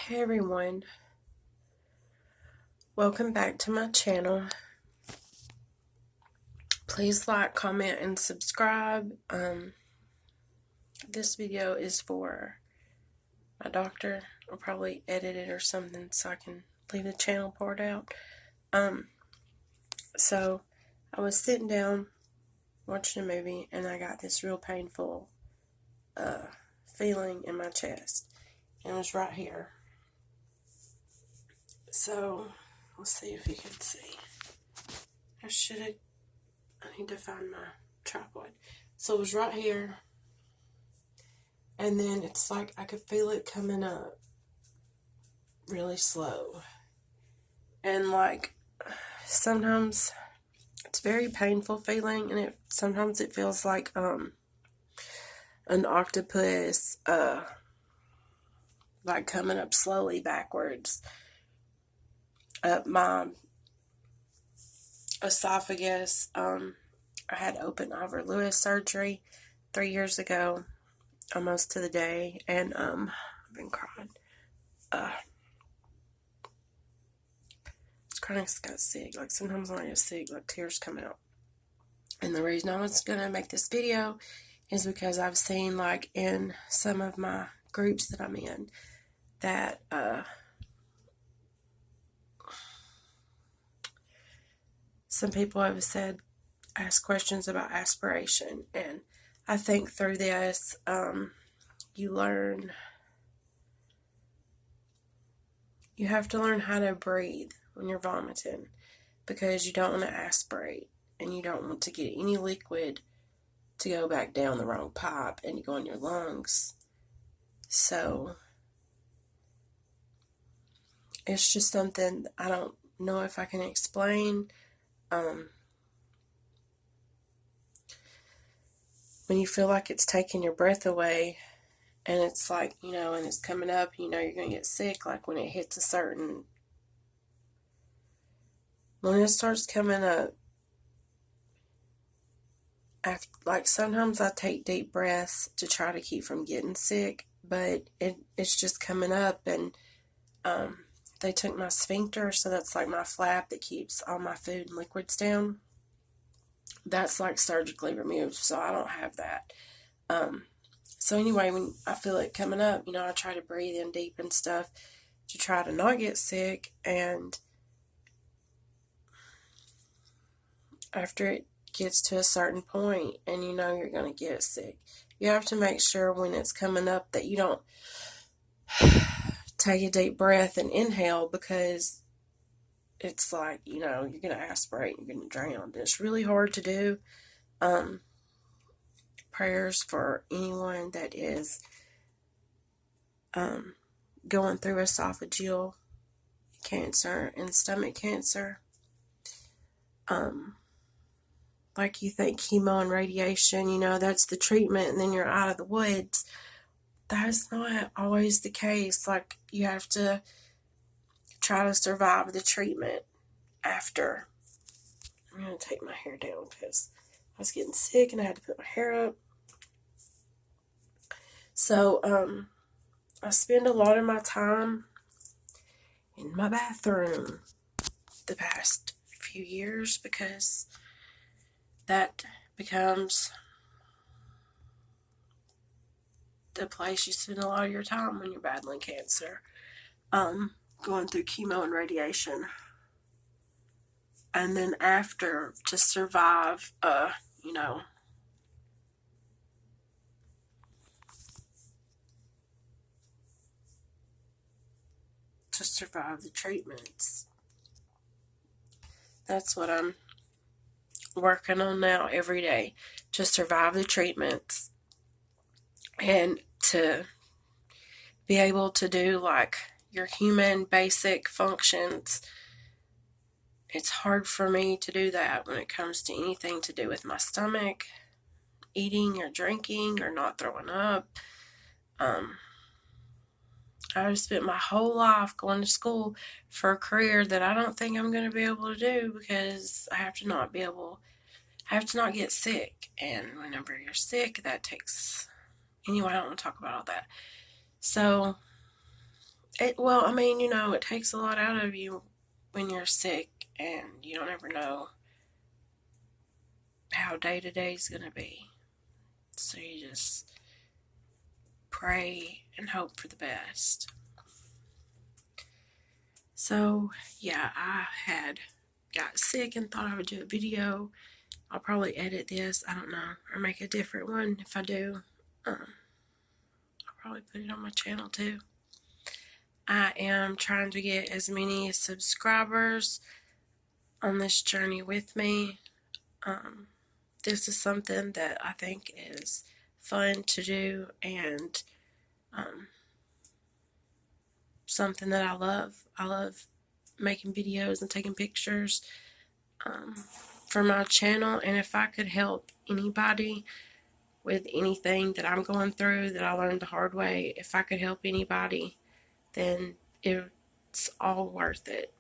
Hey everyone, welcome back to my channel. Please like, comment, and subscribe. This video is for my doctor. I'll probably edit it or something so I can leave the channel part out. So I was sitting down watching a movie and I got this real painful feeling in my chest, and it was right here. So let's see if you can see. I need to find my tripod. So it was right here, and then it's like I could feel it coming up really slow, and like sometimes it's very painful feeling, and sometimes it feels like an octopus like coming up slowly backwards up my esophagus. I had open Ivor Lewis surgery 3 years ago, almost to the day, and I've been crying. It's kind of got sick. Like sometimes when I get sick, like tears come out. And the reason I was gonna make this video is because I've seen, like, in some of my groups that I'm in, that some people have said, ask questions about aspiration, and I think through this you have to learn how to breathe when you're vomiting, because you don't want to aspirate and you don't want to get any liquid to go back down the wrong pipe and go in your lungs. So it's just something I don't know if I can explain. When you feel like it's taking your breath away, and it's like, and it's coming up, you're going to get sick, like when it hits when it starts coming up, like sometimes I take deep breaths to try to keep from getting sick, but it's just coming up, and they took my sphincter, so that's like my flap that keeps all my food and liquids down. That's like surgically removed, so I don't have that. So anyway, when I feel it coming up, I try to breathe in deep and stuff to try to not get sick, and after it gets to a certain point and you're going to get sick, you have to make sure when it's coming up that you don't take a deep breath and inhale, because it's like, you're going to aspirate, you're going to drown. It's really hard to do. Prayers for anyone that is going through esophageal cancer and stomach cancer. Like you think chemo and radiation, that's the treatment and then you're out of the woods. That's not always the case. Like, you have to try to survive the treatment after. I'm going to take my hair down because I was getting sick and I had to put my hair up. So, I spend a lot of my time in my bathroom the past few years, because that becomes the place you spend a lot of your time when you're battling cancer, going through chemo and radiation. And then after, to survive, to survive the treatments. That's what I'm working on now every day, to survive the treatments and to be able to do like your human basic functions. It's hard for me to do that when it comes to anything to do with my stomach, eating or drinking or not throwing up. I've spent my whole life going to school for a career that I don't think I'm going to be able to do, because I have to not get sick. And whenever you're sick, that takes... Anyway, I don't want to talk about all that. So Well, I mean, it takes a lot out of you when you're sick, and you don't ever know how day to day is going to be. So you just pray and hope for the best. So, yeah, I had got sick and thought I would do a video. I'll probably edit this, I don't know, or make a different one if I do. I'll probably put it on my channel too. I am trying to get as many subscribers on this journey with me. This is something that I think is fun to do, and something that I love. I love making videos and taking pictures for my channel, and if I could help anybody with anything that I'm going through that I learned the hard way, if I could help anybody, then it's all worth it.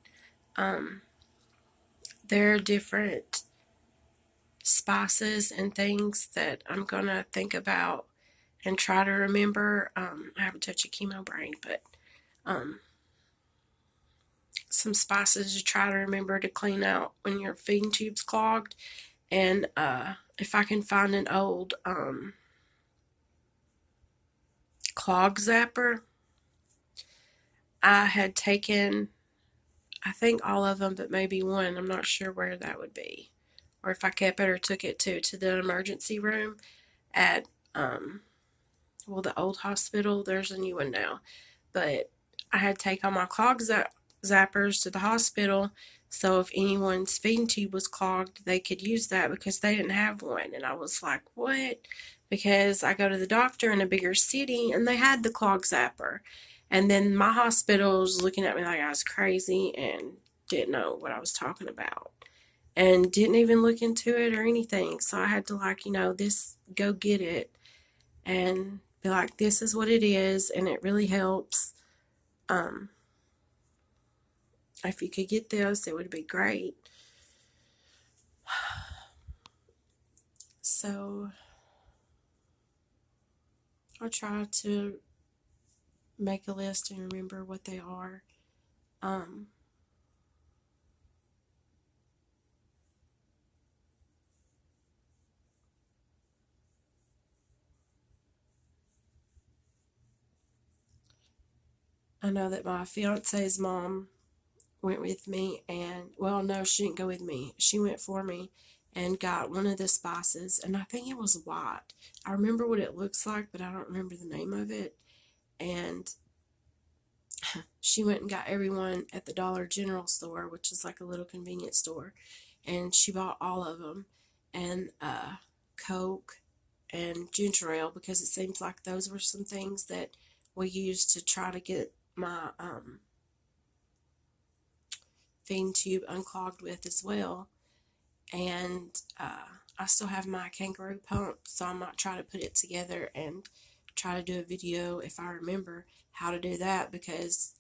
There are different spices and things that I'm going to think about and try to remember. I have a touch of chemo brain, but some spices to try to remember to clean out when your feeding tube's clogged. And if I can find an old clog zapper, I had taken, I think all of them, but maybe one. I'm not sure where that would be, or if I kept it or took it to the emergency room at the old hospital. There's a new one now, but I had to take all my clog zappers to the hospital, so if anyone's feeding tube was clogged, they could use that because they didn't have one. And I was like, what? Because I go to the doctor in a bigger city and they had the clog zapper. And then my hospital was looking at me like I was crazy and didn't know what I was talking about and didn't even look into it or anything. So I had to go get it and be like, this is what it is, and it really helps. If you could get this, it would be great. So I'll try to make a list and remember what they are. I know that my fiance's mom went with me, and well, no, she didn't go with me. She went for me and got one of the spices, and I think it was white. I remember what it looks like, but I don't remember the name of it. And she went and got everyone at the Dollar General store, which is like a little convenience store, and she bought all of them, and Coke and ginger ale, because it seems like those were some things that we used to try to get my feeding tube unclogged with as well. And I still have my kangaroo pump, so I might try to put it together and try to do a video if I remember how to do that, because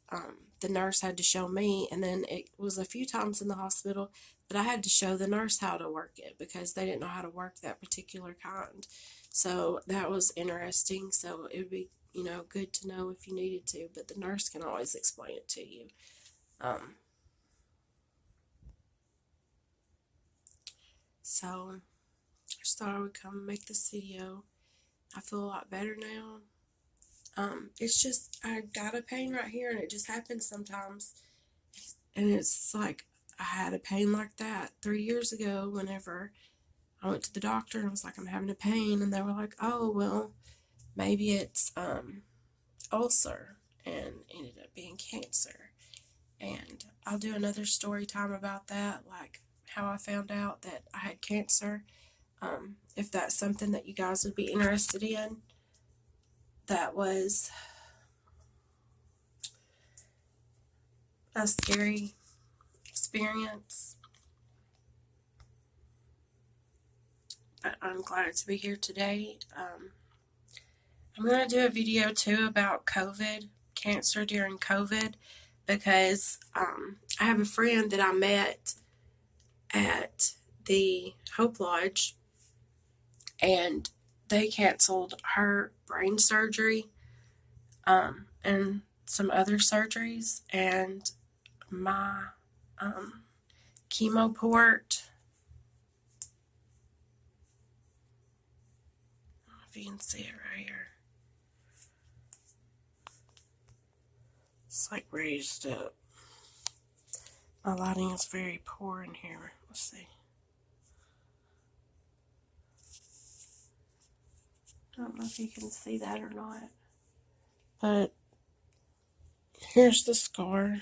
the nurse had to show me, and then it was a few times in the hospital that I had to show the nurse how to work it because they didn't know how to work that particular kind. So that was interesting. So it would be, good to know if you needed to, but the nurse can always explain it to you. So I just thought I would come and make this video. I feel a lot better now. It's just, I got a pain right here, and it just happens sometimes. And it's like, I had a pain like that 3 years ago whenever I went to the doctor and I was like, I'm having a pain. And they were like, oh, well, maybe it's ulcer, and ended up being cancer. And I'll do another story time about that, like how I found out that I had cancer. If that's something that you guys would be interested in. That was a scary experience, but I'm glad to be here today. I'm going to do a video too about COVID, cancer during COVID, because I have a friend that I met at the Hope Lodge, and they canceled her brain surgery, and some other surgeries, and my chemo port, I don't know if you can see it right here. It's like raised up. My lighting is very poor in here. Let's see. I don't know if you can see that or not. But here's the scar.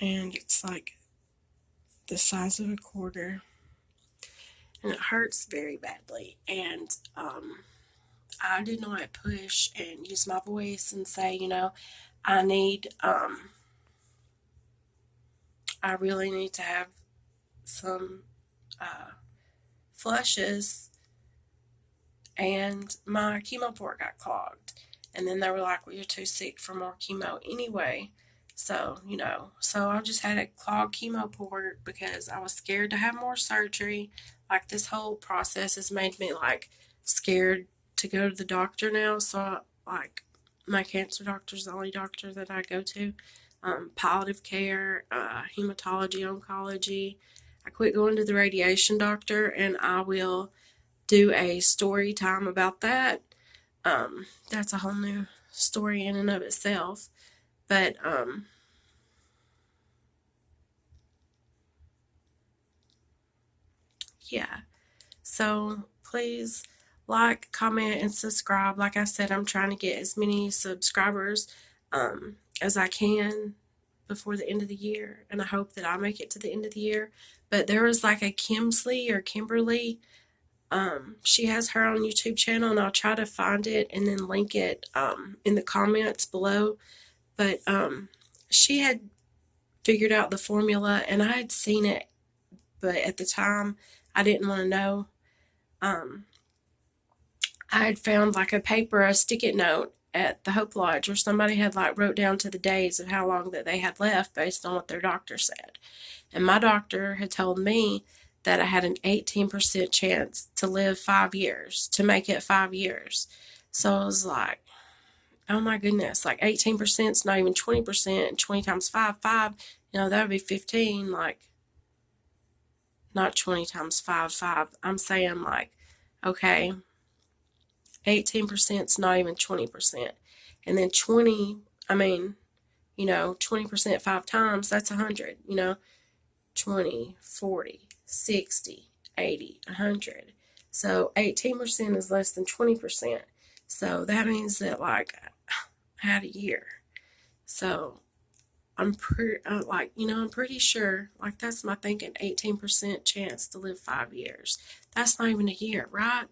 And it's like the size of a quarter. And it hurts very badly. And I did not push and use my voice and say, you know, I really need to have some flushes, and my chemo port got clogged. And then they were like, well, you're too sick for more chemo anyway. So, you know, so I just had a clogged chemo port because I was scared to have more surgery. Like, this whole process has made me, like, scared to go to the doctor now. So, like, my cancer doctor is the only doctor that I go to. Palliative care, hematology, oncology. I quit going to the radiation doctor, and I will do a story time about that. That's a whole new story in and of itself. But yeah. So please like, comment, and subscribe. Like I said, I'm trying to get as many subscribers as I can before the end of the year, and I hope that I make it to the end of the year. But there was like a Kimberly. She has her own YouTube channel, and I'll try to find it and then link it in the comments below. But she had figured out the formula, and I had seen it, but at the time I didn't want to know. I had found like a stick-it note at the Hope Lodge where somebody had like wrote down to the days of how long that they had left based on what their doctor said. And my doctor had told me that I had an 18% chance to live 5 years, to make it 5 years. So I was like, oh my goodness, like 18% is not even 20%, and 20 times 5, you know, that would be 15, like, not 20 times 5. I'm saying, like, okay, 18% is not even 20%. And then 20, I mean, you know, 20% 5 times, that's 100, you know, 20, 40, 60, 80, 100. So 18% is less than 20%. So that means that, like, I had a year. So I'm pretty sure, like, that's my thinking, 18% chance to live 5 years. That's not even a year, right?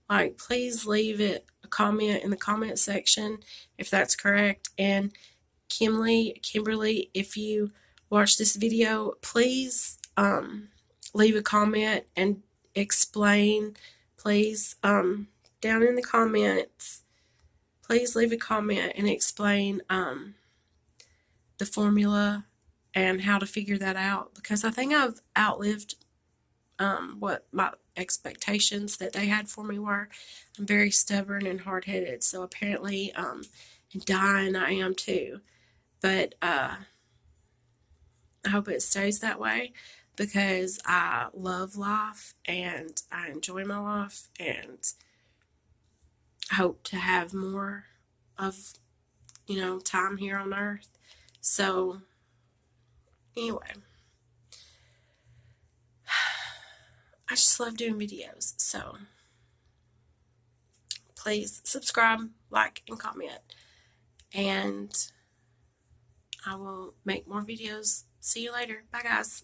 Like, please leave a comment in the comment section if that's correct. And Kimberly, if you watch this video, please leave a comment and explain, please, down in the comments, please leave a comment and explain the formula and how to figure that out, because I think I've outlived what my expectations that they had for me were. I'm very stubborn and hard-headed, so apparently in dying I am too. But I hope it stays that way, because I love life and I enjoy my life, and I hope to have more of, you know, time here on earth. So anyway, I just love doing videos, so please subscribe, like, and comment, and I will make more videos. See you later. Bye, guys.